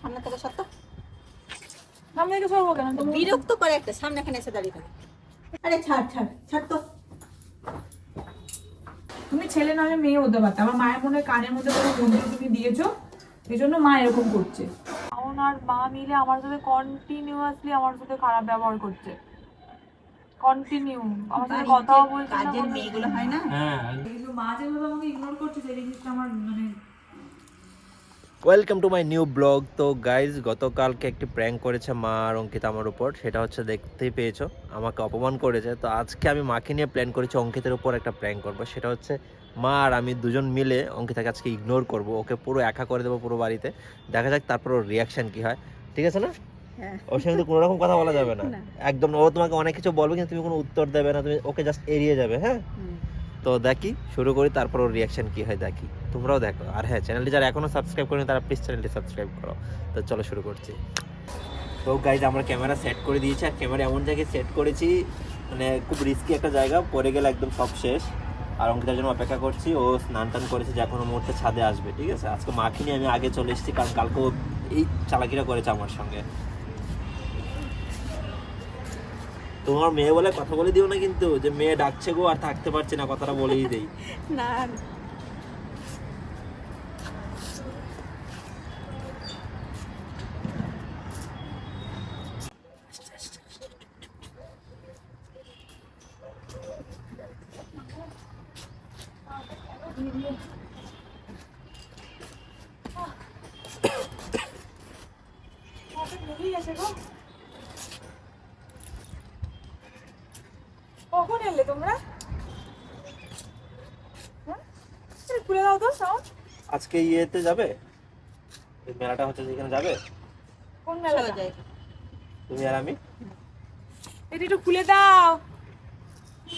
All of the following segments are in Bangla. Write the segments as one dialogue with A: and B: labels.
A: সামনে থেকে সত্য
B: সামনে থেকে সরবো কেন? তুমি
A: বিরক্ত করে একটা সামনে এখানে এসে দাঁড়িয়ে থাকে। আরে ছাড় তো।
B: তুমি ছেলে নামে মেয়ে হতে পারতে, আমার মায়ের মনে হয় কানের মধ্যে কোনো মন্দির তুমি দিয়েছো, এই জন্য মা এরকম করছে। শাওন আর মা মিলে আমার সাথে কন্টিনিউয়াসলি আমার সাথে খারাপ ব্যবহার করছে, কন্টিনিউ আমার সাথে কথাও বলছে না।
A: কাজের মেয়েগুলো হয় না,
B: কিন্তু মা যেভাবে আমাকে ইগনোর করছে সেই জিনিসটা আমার মানে
C: welcome to my new blog. তো গাইজ, গতকালকে একটি প্র্যাঙ্ক করেছে মা আর অঙ্কিতা আমার উপর, সেটা হচ্ছে দেখতেই পেয়েছো, আমাকে অপমান করেছে। তো আজকে আমি মাকে নিয়ে প্ল্যান করেছি অঙ্কিতার উপর একটা প্র্যাঙ্ক করবো। সেটা হচ্ছে মা আর আমি দুজন মিলে অঙ্কিতাকে আজকে ইগনোর করব, ওকে পুরো একা করে দেবো পুরো বাড়িতে। দেখা যাক তারপর ওর রিয়াকশন কি হয়, ঠিক আছে না? ওর সঙ্গে তো কোনো রকম কথা বলা যাবে না একদম। ও তোমাকে অনেক কিছু বলবে কিন্তু তুমি কোনো উত্তর দেবে না, তুমি ওকে জাস্ট এড়িয়ে যাবে। হ্যাঁ, তো দেখি শুরু করি, তারপর ওর রিয়াকশন কি হয় দেখি, তোমরাও দেখো। আর হ্যাঁ, চ্যানেলটি যারা এখনো সাবস্ক্রাইব করেনি তারা প্লিজ চ্যানেলটি সাবস্ক্রাইব করো। তো চলো শুরু করছি। তো গাইজ, আমরা ক্যামেরা সেট করে দিয়েছি, আর ক্যামেরা এমন জায়গায় সেট করেছি মানে খুব রিস্কি একটা জায়গা, পরে গেলে একদম সব শেষ। আর অঙ্কিতার জন্য অপেক্ষা করছি, ও স্নান টান করেছে, যে কোনো মুহূর্তে ছাদে আসবে, ঠিক আছে? আজকে মাকে নিয়ে আমি আগে চলে এসেছি, কারণ কালকে ও এই চালাকিটা করেছে আমার সঙ্গে। তোমার মেয়ে বলে কথা বলে দিও না কিন্তু, যে মেয়ে ডাকছে গো আর থাকতে পারছে না, কথাটা বলেই দেই।
A: না
B: কখন এলে তোমরা? খুলে দাও তো শাওন।
C: আজকে ইয়েতে যাবে, এই মেলাটা হচ্ছে যেখানে যাবে,
B: কোন মেলা
A: যায়?
C: তুমি আর আমি।
B: এটা একটু খুলে দাও।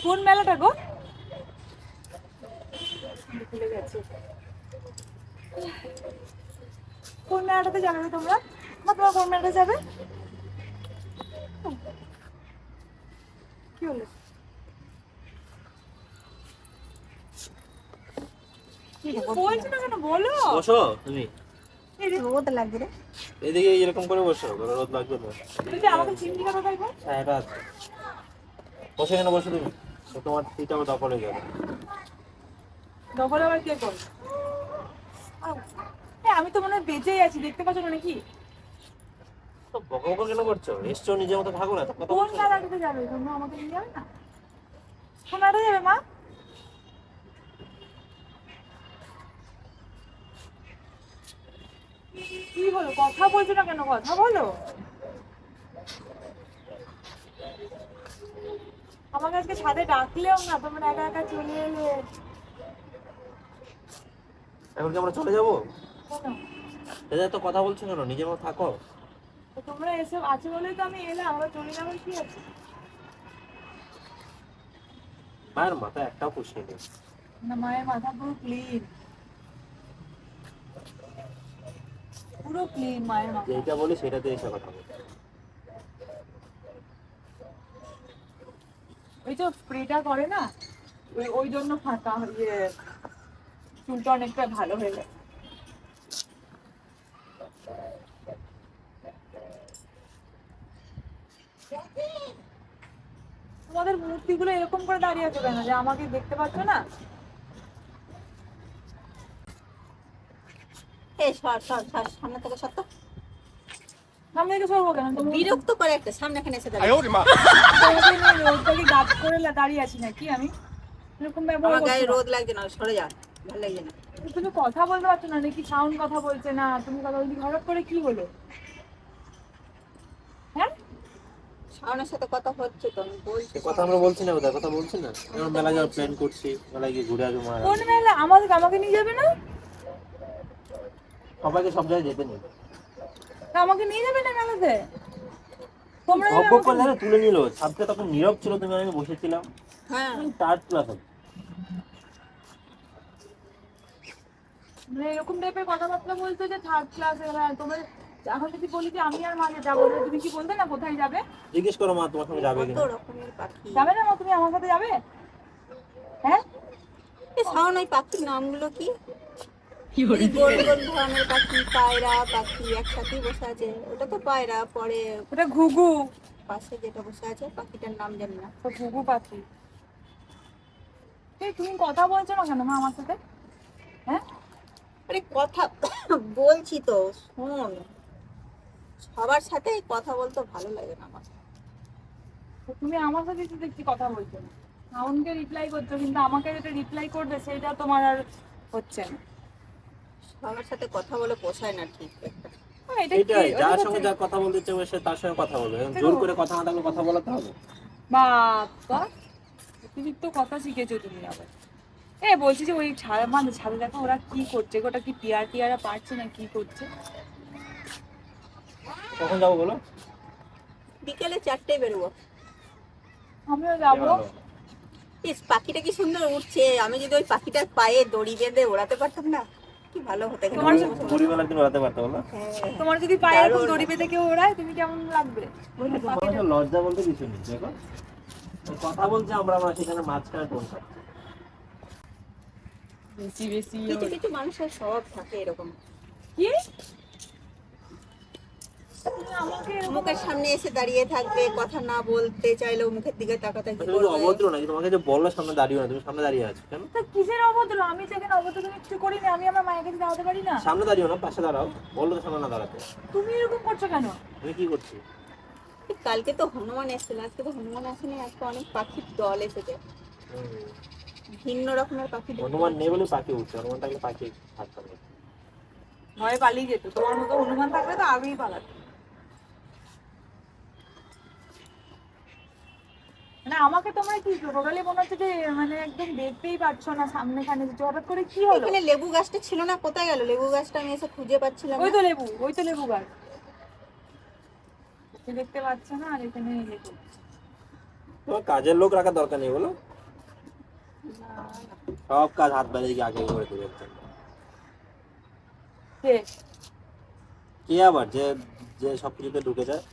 B: কোন মেলাটা গো? খুলে গেছে। কোন মেলাটাতে যাবে তোমরা? তোমরা কোন মেলাটা যাবে? কি হলো? বলছো না কেন, বলো।
C: বসো তুমি,
A: রোদ লাগে রে।
C: এদিকে এরকম করে বসো, রোদ লাগবে না।
B: তুমি যে আমাকে চিমটি কাটো তাই গো?
C: হ্যাঁ, এটা আছে। বসে কেন বসো তুমি, তো তোমার সিট আমার দখল হয়ে যাবে।
B: দখল আবার কে করবে? আমি তো মনে হয় বেঁচেই আছি, দেখতে পাচ্ছ না নাকি?
C: তো বকো বকো কেন করছো? এসছো নিজের মতো থাকো না, তো কথা
B: কোন
C: বলছো না।
B: মেলাটাতে যাবে তোমরা? আমাকে নিয়ে যাবে না? কোন মেলাটাতে যাবে মা? কি হলো, কথা বলছো না কেন? কথা বলো। আমাকে আজকে ছাদে ডাকলেও না, তোমরা একা একা চলে এলে।
C: এখন কি আমরা চলে যাবো?
B: কেন?
C: দাদা, তো কথা বলছো কেন? নিজের মতো থাকো।
B: তো তোমরা এসে আছো বলেই তো আমি এলাম, আমরা চলে যাবো কি আছে?
C: মায়ের মাথা একটাও খুশি নেই।
B: না, মায়ের মাথা পুরো ক্লিন, পুরো ক্লিন মায়ের মাথা।
C: যেটা বলি সেটাতে এসে কথা বলো।
B: ওই যে স্প্রেটা করে না, ওই জন্য ফাঁকা ইয়ে চুলটা অনেকটা ভালো হয়ে যায়। তোমাদের মূর্তিগুলো এরকম করে দাঁড়িয়ে আছে কেন, যে আমাকে দেখতে পাচ্ছ না?
A: সামনে থেকে সত্য
B: সামনে থেকে সরবো কেন?
A: বিরক্ত করে একটা সামনে এখানে এসে দাঁড়িয়ে
B: রোদটাকে গাছ করে দাঁড়িয়ে আছি নাকি আমি? এরকম ব্যবহার
A: আমার গায়ে
B: করছো না।
A: রোদ লাগছে না, সরে যা, ভালো লাগছে না।
B: তুমি কথা বলতে পারছো না নাকি? সাউন্ড কথা বলছে না, তুমি কথা বলতে হঠাৎ করে কি হলো? হ্যাঁ,
A: শাওনের সাথে কথা হচ্ছে তো, আমি বলছি।
C: সে কথা আমরা বলছি না, ওদের কথা বলছি না। আমরা মেলা যাওয়ার প্ল্যান করছি, মেলায় গিয়ে ঘুরে আসবো। মা
B: কোন মেলা? আমাকে নিয়ে যাবে না?
C: সবাইকে সব জায়গায় যেতে নেই।
B: আমাকে নিয়ে যাবে না মেলাতে? তোমরা
C: গপ্প করে ধরে তুলে নিল, সাথে তখন নীরব ছিল, তুমি আমি বসেছিলাম।
A: হ্যাঁ,
C: থার্ড ক্লাস হবে।
B: মানে এরকম টাইপের কথাবার্তা বলছো যে থার্ড ক্লাস। তোমার এখন যদি বলি যে আমি আর মাকে যাবো, তুমি কি বলতে না কোথায় যাবে?
C: জিজ্ঞেস করো মা তোমার সঙ্গে যাবে
A: কত
C: কিনা।
A: রকমের পাখি।
B: যাবে না মা? তুমি আমার সাথে যাবে? হ্যাঁ,
A: এই শাওন, ওই পাখির নামগুলো কি? এই গোল গোল ধরনের পাখি, পায়রা পাখি একসাথেই বসে আছে। ওটা তো পায়রা, পরে
B: ওটা ঘুঘু।
A: পাশে যেটা বসে আছে পাখিটার নাম জানি না।
B: তো ঘুঘু পাখি। এই তুমি কথা বলছো না কেন মা আমার সাথে? হ্যাঁ,
A: আরে কথা বলছি তো, শোন। সবার সাথে কথা বলতে ভালো লাগে না আমার।
B: তো তুমি আমার সাথে তো দেখছি কথা বলছো না, শাওনকে রিপ্লাই করছো, কিন্তু আমাকে যেটা রিপ্লাই করবে সেটা তোমার আর হচ্ছে না।
A: সবার সাথে কথা বলে পোষায় না ঠিক একটা।
B: এটা কি?
C: এটাই, যার
B: ওটা
C: সঙ্গে
B: হচ্ছে-
C: যার কথা বলতে চাইবে সে তার সঙ্গে কথা বলবে, জোর করে কথা না থাকলে কথা বলাতে হবে।
B: বাবা, অতিরিক্ত কথা শিখেছো তুমি আবার। বলছি যে ওই ছাদে দেখো ওরা কি করছে, ওটা কি টিয়ারা পারছে না কি করছে?
C: কখন যাবো বলো?
A: বিকেলে 4টায় বেরোবো।
B: আমিও যাবো।
A: ইস, পাখিটা কি সুন্দর উঠছে। আমি যদি ওই পাখিটার পায়ে দড়ি বেঁধে ওড়াতে পারতাম না, কি ভালো হতো। এখানে
B: তোমার
A: বসে বসে ওড়াতে।
C: পরিবেলার দিন ওড়াতে পারতে বলো?
A: হ্যাঁ,
B: তোমার যদি পায়ে এরকম
A: দারুণ।
B: দড়ি বেঁধে কেউ ওড়ায় তুমি কেমন লাগবে?
C: মানুষের লজ্জা বলতে কিছু নেই, দেখো ওই কথা বলছে আমরা সেখানে মাঝখানে টোন খাচ্ছি।
B: বেশি
A: কিছু কিছু মানুষের স্বভাব থাকে এরকম।
B: কি তুমি আমাকে এরকম-
A: মুখের সামনে এসে দাঁড়িয়ে থাকবে, কথা না বলতে চাইলেও মুখের দিকে তাকাতাকি
C: তুমি তো
A: করবে।
C: অভদ্র নাকি? তোমাকে যে বললো সামনে দাঁড়িয়ে না, তুমি সামনে দাঁড়িয়ে আছো কেন?
B: তা কিসের অভদ্র? আমি যেখানে অভদ্র তুমি কিছু করিনি, আমি আমার মায়ের কাছে দাঁড়াতে পারি না?
C: সামনে দাঁড়িয়ে না, পাশে দাঁড়াও। বললো তো সামনে না দাঁড়াতে।
B: তুমি এরকম করছো কেন?
C: তুমি কি করছি?
A: কালকে তো হনুমান এসেছিল, আজকে তো হনুমান আসেনি। আজকে অনেক পাখির দল এসেছে, ভিন্ন রকমের পাখি দেখতে
C: হনুমান
A: পাচ্ছি।
C: নেই বলে পাখি উঠছে, হনুমান থাকলে পাখি থাকতো না।
B: ভয়ে পালিয়ে যেত, তোমার মতো হনুমান থাকলে তো আগেই পালাতো। মানে আমাকে তোমরা কি টোটালি মনে হচ্ছে যে মানে একদম দেখতেই পাচ্ছ না সামনে খানে, যে হঠাৎ করে কি হলো?
A: এখানে লেবু গাছটা ছিল না, কোথায় গেল লেবু গাছটা? আমি এসে খুঁজে পাচ্ছিলাম
B: ওই
A: না।
B: তো লেবু, ওই তো লেবু গাছ। ওকে দেখতে পাচ্ছ না, আর এখানে লেবু।
C: তোমার কাজের লোক রাখার দরকার নেই বলো? সব কাজ হাত বাইরে দিকে আগে করে দিয়ে যাচ্ছে।
B: কে?
C: কে আবার যে যে সবকিছুতে ঢুকে যায়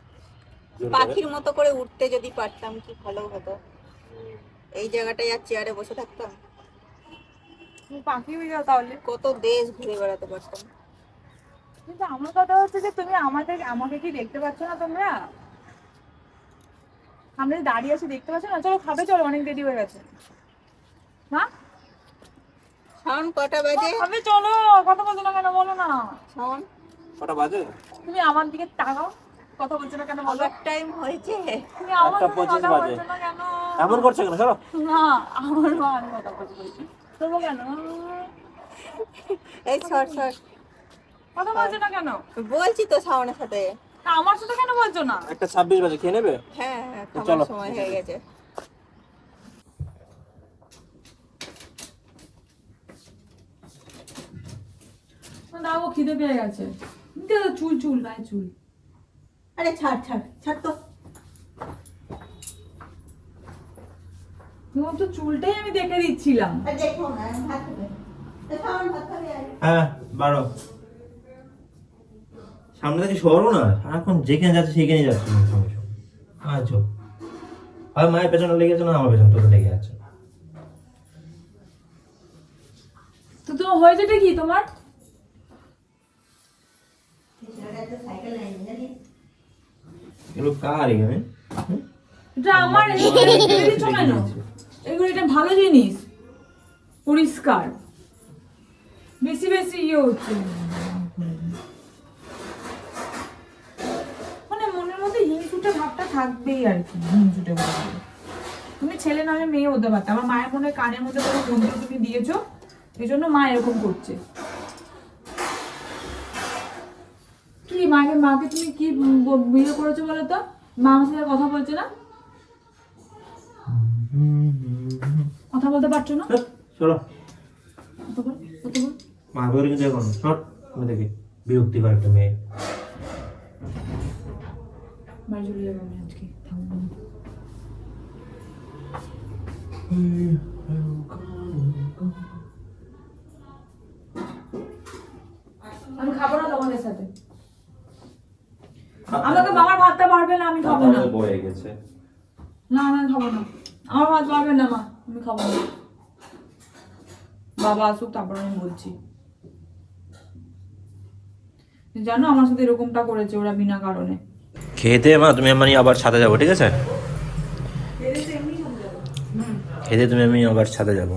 C: জোর করে?
A: পাখির মতো করে উঠতে যদি পারতাম কি ভালো হতো। এই জায়গাটায় আর চেয়ারে বসে থাকতাম,
B: তুমি পাখি হয়ে যাও তাহলে।
A: কত দেশ ঘুরে বেড়াতে পারতাম।
B: কিন্তু আমার কথা হচ্ছে যে তুমি আমাকে কি দেখতে পাচ্ছ না তোমরা? আমরা যে দাঁড়িয়ে আছি দেখতে পাচ্ছ না? চলো খাবে, চলো, অনেক দেরি হয়ে গেছে। না
A: শাওন কটা বাজে?
B: খাবে, চলো। কথা বলছো না কেন বলো না?
A: শাওন
C: কটা বাজে?
B: তুমি আমার দিকে তাকাও, কথা বলছো না কেন বলো?
A: খাবার টাইম হয়েছে।
B: তুমি আমার সাথে
C: 8:25
B: কথা
C: বাজে।
B: বলছো না কেন?
C: এমন করছো কেন? সরো।
B: না, আমার মা আমি কথা বলছি। তবু কেন
A: এই সর সর,
B: কথা বলছো না কেন?
A: বলছি তো শাওনের সাথে।
B: তা আমার সাথে কেন বলছো না?
C: 1:26 বাজে, খেয়ে নেবে?
A: হ্যাঁ হ্যাঁ,
C: চলো।
A: খাবার সময় হয়ে গেছে।
B: দাও, খিদে পেয়ে গেছে। চুল চুল গায়ে চুল।
A: আরে ছাড় ছাড় ছাড় তো।
B: তোমার তো চুলটাই আমি দেখে দিচ্ছিলাম।
A: আর দেখো না, আমি ভাত খাবে। তো শাওন ভাত খাবে আর।
C: হ্যাঁ, বারো। সামনে থেকে সরো না, সারাক্ষণ যেখানে যাচ্ছে সেখানেই যাচ্ছে। আচ্ছা, আর মায়ের পেছনে লেগেছে না আমার পেছনে তোকে লেগে আছে।
B: তো তোমার হয়েছেটা কি তোমার?
C: এগুলো কার এখানে?
B: এটা আমার, এগুলো ফেলে দিচ্ছ কেন? এগুলো এটা ভালো জিনিস, পরিষ্কার। বেশি বেশি ইয়ে হচ্ছে, মানে মনের মধ্যে হিংসুটে ভাবটা থাকবেই আর কি। হিংসুটে ভাবটা, তুমি ছেলে নামে মেয়ে হতে পারতে। আমার মায়ের মনে কানের মধ্যে কোনো মন্ত্র তুমি দিয়েছো, এই জন্য মা এরকম করছে। কি মাকে তুমি কি বিয়ে করেছো বলো তো? মা আমার সাথে কথা বলছে না, কথা বলতে পারছো না?
C: সরো।
B: কথা বল, কথা বল।
C: মা বলে কিন্তু এখন সর, তুমি দেখি বিরক্তিকর একটা মেয়ে।
B: বাড়ি চলে যাবো আমি আজকে, থাকবো না। আমি খাবো না তোমাদের সাথে। আমাকে বাবার ভাতটা পারবে না, আমি খাবো না।
C: বয়ে গেছে।
B: না আমি খাবো না, আমার ভাত পারবে না মা, আমি খাবো না। বাবা আসুক তারপর আমি বলছি। জানো আমার সাথে এরকমটা করেছে ওরা বিনা কারণে।
C: খেতে মা তুমি আমি আবার ছাদে যাবো, ঠিক আছে? খেতে তুমি আমি আবার ছাদে যাবো।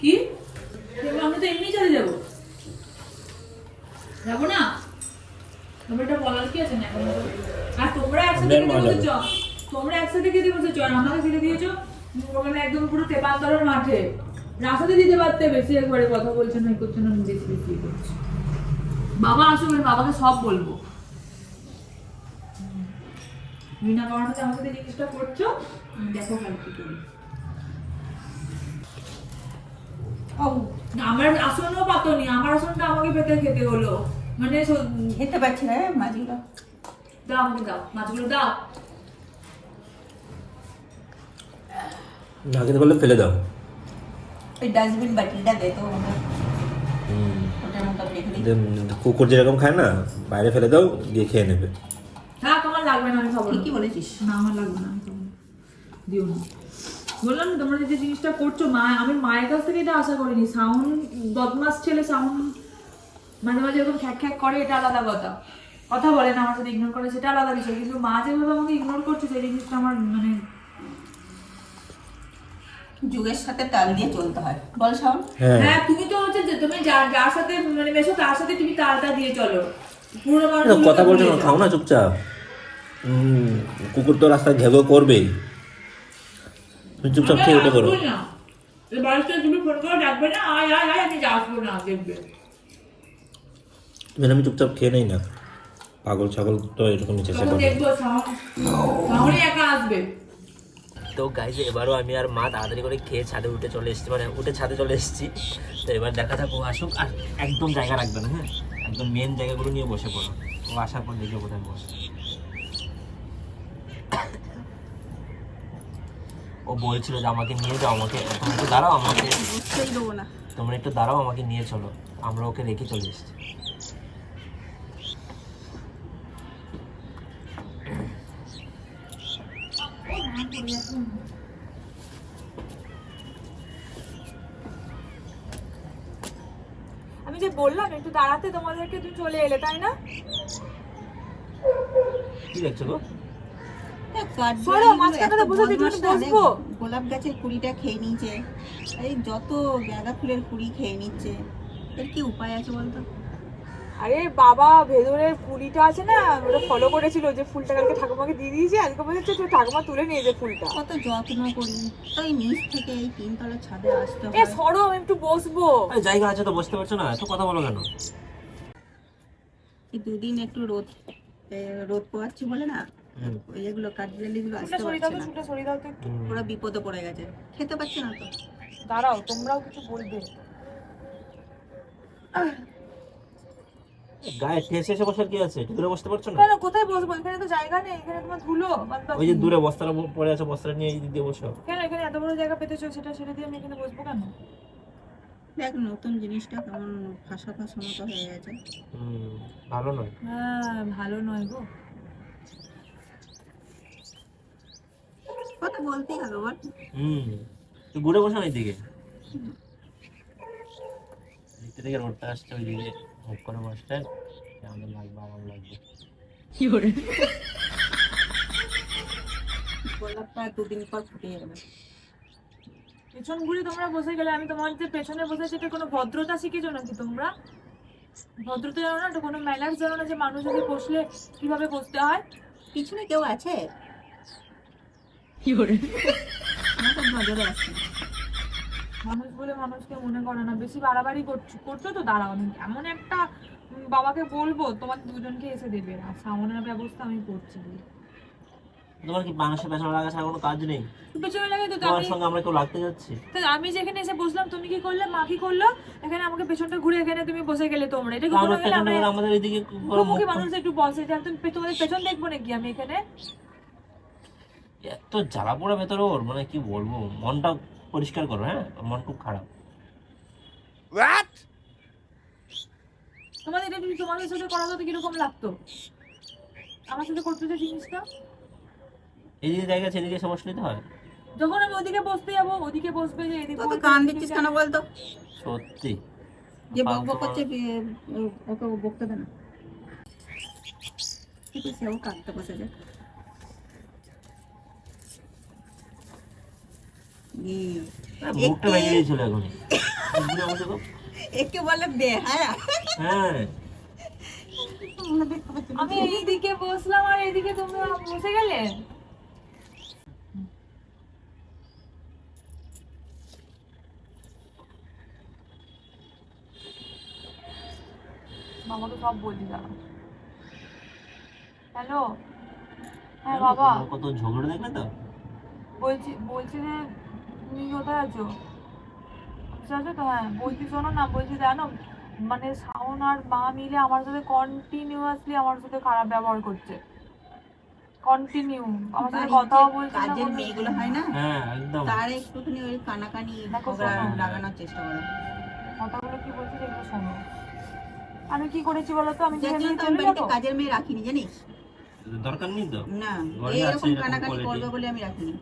B: কি আমি তো এমনি চলে যাবো, যাবো না? তোমরা এটা বলার কি আছে না এখন? আর তোমরা একসাথে খেতে বসেছ, তোমরা একসাথে খেতে বসেছ আর আমাকে খেতে দিয়েছো ওখানে একদম পুরো তেপান্তরের মাঠে। রাস্তাতে দিতে পারতে, বেশি একবারে কথা বলছে না, করছে না, বেশি বেশি করছে। বাবা আসবে, বাবাকে সব বলবো। বিনা কারণে আমার সাথে জিনিসটা করছো, দেখো কাল কি করি। আমার আসনও পাতনি, আমার আসনটা আমাকে পেতে খেতে হলো। মানে
A: খেতে পারছি না মাছগুলো।
B: দাও আমাকে, দাও মাছগুলো দাও।
C: না খেতে পারলে ফেলে দাও।
A: ওই ডাস্টবিন বাটিটা দে তো, ওটার মতো রেখে দিই।
C: কুকুর যেরকম খায় না, বাইরে ফেলে দাও, গিয়ে খেয়ে নেবে।
B: হ্যাঁ তোমার লাগবে না, আমি খাবো না।
A: ঠিকই বলেছিস।
B: না আমার লাগবে না, আমি খাবো না, দিও না। বললাম না তোমরা যে জিনিসটা করছো, আমি মায়ের কাছ থেকে এটা আশা করিনি। সাউন্ড বদমাস ছেলে, সাউন্ড মাঝে মাঝে এরকম খ্যাক খ্যাক করে, এটা আলাদা কথা। কথা বলে না আমার সাথে, ইগনোর করে, সেটা আলাদা বিষয়। কিন্তু মা যেভাবে আমাকে ইগনোর করছে, সেই জিনিসটা আমার মানে
A: যুগের সাথে তাল দিয়ে চলতে হয়, বল শাওন।
B: হ্যাঁ তুমি তো হচ্ছে যে তুমি যার সাথে মানে মেশো তার সাথে তুমি তালটা দিয়ে চলো। পুরো মানুষ
C: কথা বলছো না, খাও না চুপচাপ। কুকুর তো রাস্তায় ঘেঘো করবেই, তুমি চুপচাপ খেয়ে উঠে পড়ো।
B: তুমি ফোন করে ডাকবে না, আয় আয় আয়, আমি আসবো না, দেখবে।
C: আমি চুপচাপ খেয়ে নেই না, পাগল ছাগল তো এরকম চেষ্টা করে।
B: দেখবো তাহলে একা আসবে।
C: তো গাইজ এবারও আমি আর মা তাড়াতাড়ি করে খেয়ে ছাদে উঠে চলে এসেছি, মানে উঠে ছাদে চলে এসেছি। তো এবার দেখা যাক ও আসুক, আর একদম জায়গা রাখবে না, হ্যাঁ একদম মেন জায়গাগুলো নিয়ে বসে পড়ো। ও আসার পর দেখে কোথায় বসে। ও বলছিল যে আমাকে নিয়ে যাও, আমাকে তোমরা একটু দাঁড়াও, আমাকে
A: বুঝতেই দেবো না।
C: তোমরা একটু দাঁড়াও, আমাকে নিয়ে চলো। আমরা ওকে রেখে চলে এসেছি।
B: আমি যে বললাম একটু দাঁড়াতে তোমাদেরকে, তুমি চলে এলে, তাই না?
C: কি দেখছো গো?
A: গোলাপ গাছের কুড়িটা খেয়ে নিচ্ছে, এই যত গাঁদা ফুলের কুড়ি খেয়ে নিচ্ছে, এর কি উপায় আছে বলতো?
B: আরে বাবা, ভেতরের কুড়িটা আছে না, ওটা ফলো করেছিল যে ফুলটা কালকে ঠাকুমাকে দিয়ে দিয়েছে, আজকে বলেছে তো ঠাকুমা তুলে নিয়ে যে ফুলটা।
A: কত যত্ন করি, তাই নিচ থেকে এই তিনতলা ছাদে আসতে
B: এ
A: হয়।
B: সরো, আমি একটু বসবো।
C: জায়গা আছে তো, বসতে পারছো না, এত কথা বলো কেন?
A: এই দুদিন একটু রোদ পোয়াচ্ছি বলে না, ওই যেগুলো কাঠবিড়ালিগুলো আসতে পারছে না, ওরা বিপদে পড়ে গেছে, খেতে পাচ্ছে না তো।
B: দাঁড়াও, তোমরাও কিছু বলবে।
C: গায়ে ঠেসে এসে বসার কি আছে? দূরে বসতে পারছো না?
B: কেন, কোথায় বসবো? এখানে তো জায়গা নেই, এখানে তোমার ধুলো।
C: ওই যে দূরে বস্তাটা পড়ে আছে, বস্তাটা নিয়ে এই দিক দিয়ে বসো।
B: কেন এখানে এত বড় জায়গা পেতেছো, সেটা ছেড়ে দিয়ে আমি এখানে বসবো কেন?
A: দেখ নতুন জিনিসটা কেমন ফাঁসা ফাঁসা মতো হয়ে গেছে।
C: ভালো নয়।
B: হ্যাঁ ভালো নয় গো।
A: কথা বলতেই হবে বল।
C: তুই ঘুরে বসো না এইদিকে, দিকটা থেকে রোডটা আসছে, ওই দিকে মুখ করে বসতে আমাদের লাগবে, আমার লাগবে।
B: কি করে
A: গোলাপটা দুদিন পর ফুটে যাবে।
B: পেছন ঘুরে তোমরা বসে গেলে, আমি তোমার যে পেছনে বসেছি, এটা কোনো ভদ্রতা শিখেছো নাকি তোমরা? ভদ্রতা জানো না, এটা কোনো ম্যানার্স জানো না যে মানুষ যদি বসলে কিভাবে বসতে হয়?
A: পিছনে কেউ আছে?
B: কি করে
A: আমার নজরে আসছে।
B: মানুষ বলে মানুষকে মনে করে না, বেশি বাড়াবাড়ি করছো তো। দাঁড়াও, আমি এমন একটা বাবাকে বলবো, তোমার দুজনকে এসে দেবে, আর সামনের ব্যবস্থা আমি করছি।
C: তোমার কি মানুষের পেছনে লাগা ছাড়া কোনো কাজ নেই?
B: পেছনে লাগে তো,
C: তোমার সঙ্গে আমরা কেউ লাগতে যাচ্ছি?
B: আমি যেখানে এসে বসলাম, তুমি কি করলে? মা কি করলো? এখানে আমাকে পেছনটা ঘুরে এখানে তুমি বসে গেলে। তোমরা এটা কি
C: আমরা পেছনে করে আমাদের এইদিকে
B: মুখে মানুষ একটু বসে যে একদম তোমাদের পেছন দেখবো নাকি আমি এখানে?
C: এত জ্বালা পোড়া ভেতরে ওর, মানে কি বলবো। মনটা পরিষ্কার করো, হ্যাঁ মন খুব খারাপ।
B: তোমাদের এটা যদি তোমাদের সাথে করা হতো কিরকম লাগতো? আমার সাথে করতে যে জিনিসটা,
C: এইদিকে জায়গা আছে, এদিকে এসে বসলে তো হয়।
B: যখন আমি ওদিকে বসতে যাবো, ওদিকে বসবে যে এদিকে।
A: তো কান দিচ্ছিস কেন বলতো?
C: সত্যি
A: যে বক বক করছে ওকে বকতে দে না, ঠিক আছে? ও কাঁদতে বসেছে।
C: মুখটা ভেঙে দিয়েছিল এখন।
A: একে বলে বেহায়া।
C: হ্যাঁ
B: আমি এইদিকে বসলাম আর এইদিকে তুমি বসে গেলে। বাবাকে সব বলি দাঁড়া। হ্যালো, হ্যাঁ বাবা,
C: কত ঝগড়া দেখলে তো।
B: বলছি যে তুমি কোথায় আছো? আছো তো? হ্যাঁ বলছি, শোনো না, বলছি জানো মানে শাওন আর মা মিলে আমার সাথে কন্টিনিউয়াসলি আমার সাথে খারাপ ব্যবহার করছে। কন্টিনিউ আমার সাথে কথাও বলছে না।
A: কাজের মেয়েগুলো হয় না,
C: হ্যাঁ একদম।
A: তার একটুখানি ওই কানাকানি লাগানোর চেষ্টা করে।
B: কথাগুলো কি বলছি সেগুলো শোনো। আমি কি করেছি বলো তো? আমি
A: যার জন্য তো আমি বাড়িতে কাজের মেয়ে রাখিনি, জানিস?
C: দরকার নেই তো।
A: না,
C: ঘরে আছে
A: এরকম
C: এরকম
A: কানাকানি
C: quality।
A: করবে বলে আমি রাখিনি।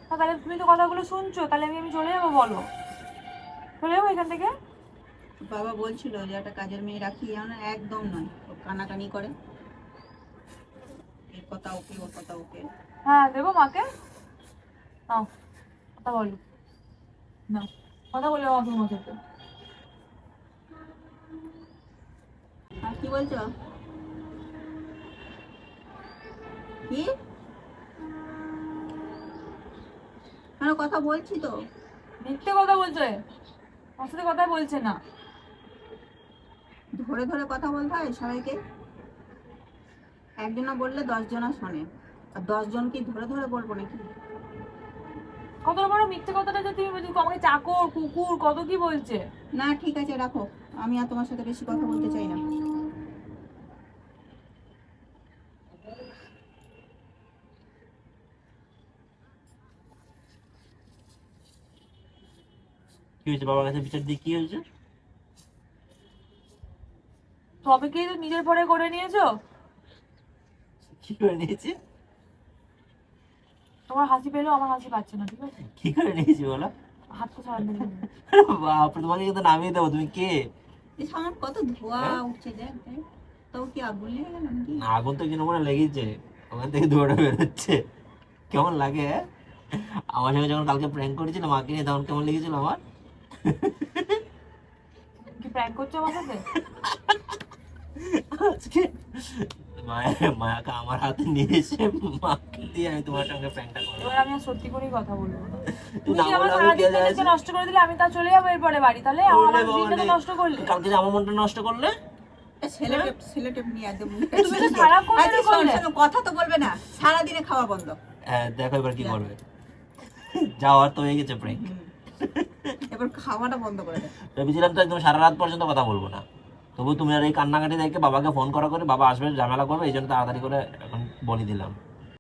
B: তাহলে তুমি তো কথাগুলো শুনছো, তাহলে আমি চলে যাবো? বলো, চলে যাবো এখান থেকে?
A: বাবা বলছিল যে একটা কাজের মেয়ে রাখি, একদম নয়, ও কানাকানি করে, এর কথা ওকে, ওর কথা ওকে।
B: হ্যাঁ দেবো মাকে। নাও কথা বলো, না কথা বলে বাবা তোমার সাথে।
A: আর কি বলছো? কি? কথা বলছি তো।
B: মিথ্যে কথা বলছে, আমার সাথে কথা বলছে না।
A: ধরে ধরে কথা বলতে হয় সবাইকে, একজনা বললে 10 জনা শোনে, আর 10 জন কি ধরে ধরে বলবো নাকি?
B: কত বড় মিথ্যে কথাটা যে তুমি বলছো, আমাকে চাকর কুকুর কত কি বলছে।
A: না ঠিক আছে, রাখো, আমি আর তোমার সাথে বেশি কথা বলতে চাই না।
C: কি হয়েছে বাবার কাছে বিচার দিয়ে? কি হয়েছে?
B: তবে কি নিজের পরে করে নিয়েছো?
C: কি করে নিয়েছি?
B: তোমার হাসি পেলেও আমার হাসি পাচ্ছে না, ঠিক আছে?
C: কি করে নিয়েছি বলো?
B: হাত তো ছাড়ান দিলে।
C: বাপরে, তোমাকে কিন্তু নামিয়ে দেবো। তুমি কে?
A: এই সামনে কত ধোঁয়া উঠছে, দেখ দেখ, তাও কি আগুন লেগে গেল নাকি?
C: আগুন তো কিনা মনে লেগেছে, ওখান থেকে ধোঁয়াটা বেরোচ্ছে। কেমন লাগে আমার সঙ্গে যখন কালকে প্র্যাঙ্ক করেছিল মাকে নিয়ে, তখন কেমন লেগেছিল আমার?
B: কি প্র্যাঙ্ক করছো আমার সাথে?
C: আজকে মায়াকে আমার হাতে নিয়ে এসে মাকে দিয়ে আমি তোমার সঙ্গে প্র্যাঙ্কটা করবো।
B: এবার আমি আর সত্যি করেই কথা বলবো না। তুমি
C: না
B: যে আমার
C: বলে আমি
B: সারাদিন
C: চলে
B: দিনকে
C: আসি।
B: নষ্ট করে দিলে, আমি তা চলে যাবো এরপরে বাড়ি। তাহলে আমার দিনটা তো নষ্ট করলে।
C: কালকে যে আমার মনটা নষ্ট করলে।
A: সেলোটেপ নিয়ে একদম।
B: তুমি তো সারাক্ষণ
A: আচ্ছা,
B: এটা করলে।
A: শোনো, কথা তো বলবে না, সারাদিনে খাওয়া বন্ধ।
C: হ্যাঁ দেখো এবার কি করবে। যাওয়ার তো হয়ে গেছে প্র্যাঙ্ক।
A: এবার খাওয়াটা বন্ধ করে দেয়।
C: ভেবেছিলাম তো একদম সারা রাত পর্যন্ত কথা বলবো না, তবু তুমি আর এই কান্নাকাটি দেখে বাবাকে ফোন করা করে বাবা আসবে ঝামেলা করবে, এই জন্য তাড়াতাড়ি করে এখন বলে দিলাম।